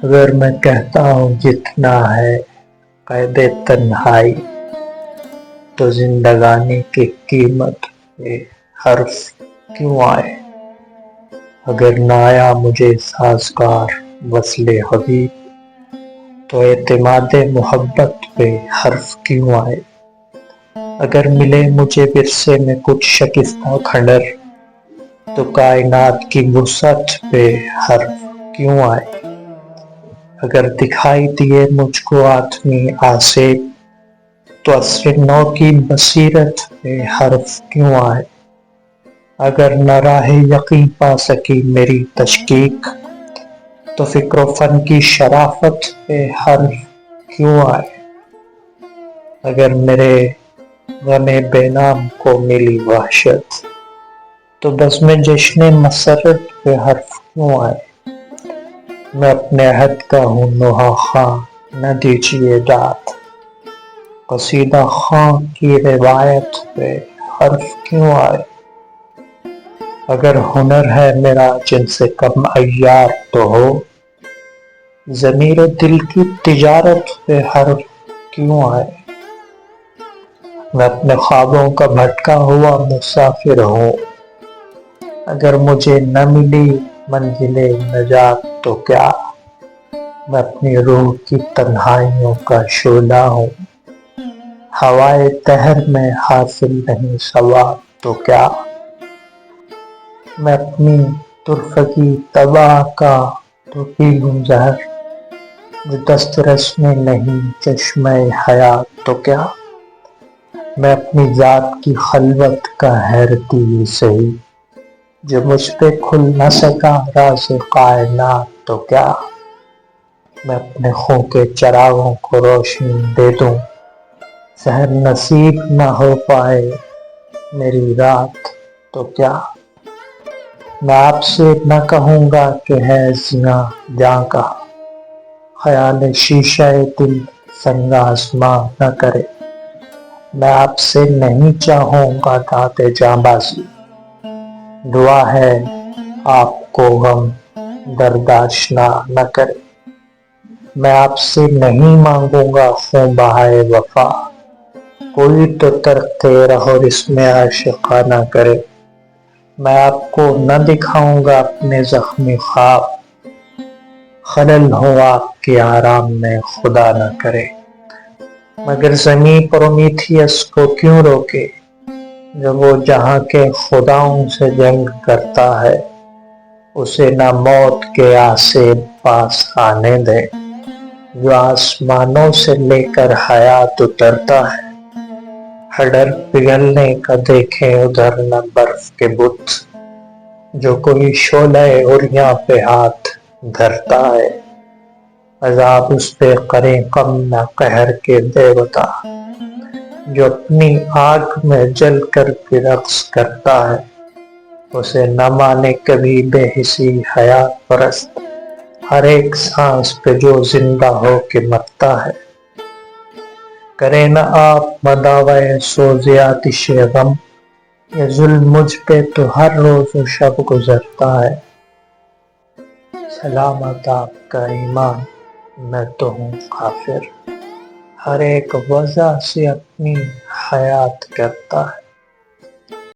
اگر میں کہتا ہوں جتنا ہے قید تنہائی، تو زندگانی کی قیمت پہ حرف کیوں آئے؟ اگر نہ آیا مجھے سازگار وصل حبیب، تو اعتماد محبت پہ حرف کیوں آئے؟ اگر ملے مجھے ورثے میں کچھ شکستہ کھنڈر، تو کائنات کی وسعت پہ حرف کیوں آئے؟ اگر دکھائی دیے مجھ کو آدمی آسیب، تو عصر نو کی بصیرت پہ حرف کیوں آئے؟ اگر نہ راہ یقین پا سکی میری تشکیک، تو فکر و فن کی شرافت پہ حرف کیوں آئے؟ اگر میرے غم بے نام کو ملی وحشت، تو بزم جشن مسرت پہ حرف کیوں آئے؟ میں اپنے عہد کا ہوں نوحہ خواں، نہ دیجیے داد، قصیدہ خواں کی روایت پہ حرف کیوں آئے؟ اگر ہنر ہے میرا جن سے کم عیار تو ہو، ضمیر و دل کی تجارت پہ حرف کیوں آئے؟ میں اپنے خوابوں کا بھٹکا ہوا مسافر ہوں، اگر مجھے نہ ملی منزل نجات تو کیا؟ میں اپنی روح کی تنہائیوں کا شعلہ ہوں، ہوائے دہر میں حاصل نہیں ثواب تو کیا؟ میں اپنی ترفگی تباہ کا تو پی لوں زہر، جو دسترس میں نہیں چشمہ حیات تو کیا؟ میں اپنی ذات کی خلوت کا حیرتی ہی سہی، جو مجھ پہ کھل نہ سکا راز کائنات تو کیا؟ میں اپنے خوں کے چراغوں کو روشنی دے دوں، سحر نصیب نہ ہو پائے میری رات تو کیا؟ میں آپ سے نہ کہوں گا کہ ہے زیاں جاں کا، خیال شیشہ دل سنگ آزماں نہ کرے۔ میں آپ سے نہیں چاہوں گا داد جاں بازی، دعا ہے آپ کو غم درد آشنا نہ کرے۔ میں آپ سے نہیں مانگوں گا خوں بہائے وفا، کوئی تو طرق رہ و رسم عاشقانہ کرے۔ میں آپ کو نہ دکھاؤں گا اپنے زخمی خواب، خلل ہو آپ کے آرام میں خدا نہ کرے۔ مگر زمیں پرومیتھیس کو کیوں روکے، جب وہ جہاں کے خداؤں سے جنگ کرتا ہے، اسے نہ موت کے آسے پاس آنے دے، جو آسمانوں سے لے کر حیات اترتا ہے۔ ہڈر پگھلنے کا دیکھیں ادھر نہ برف کے بت، جو کوئی شعلہ عریاں پہ ہاتھ دھرتا ہے۔ عذاب اس پہ کریں کم نہ قہر کے دیوتا، جو اپنی آگ میں جل کر بھی رقص کرتا ہے۔ اسے نہ مانے کبھی بے حسی حیات پرست، ہر ایک سانس پہ جو زندہ ہو کے مرتا ہے۔ کریں نہ آپ مداوع سوز آتش غم، یہ ظلم مجھ پہ تو ہر روز و شب گزرتا ہے۔ سلامت آپ کا ایمان، میں تو ہوں کافر، ہر ایک وضع سے اپنی حیات کرتا ہے۔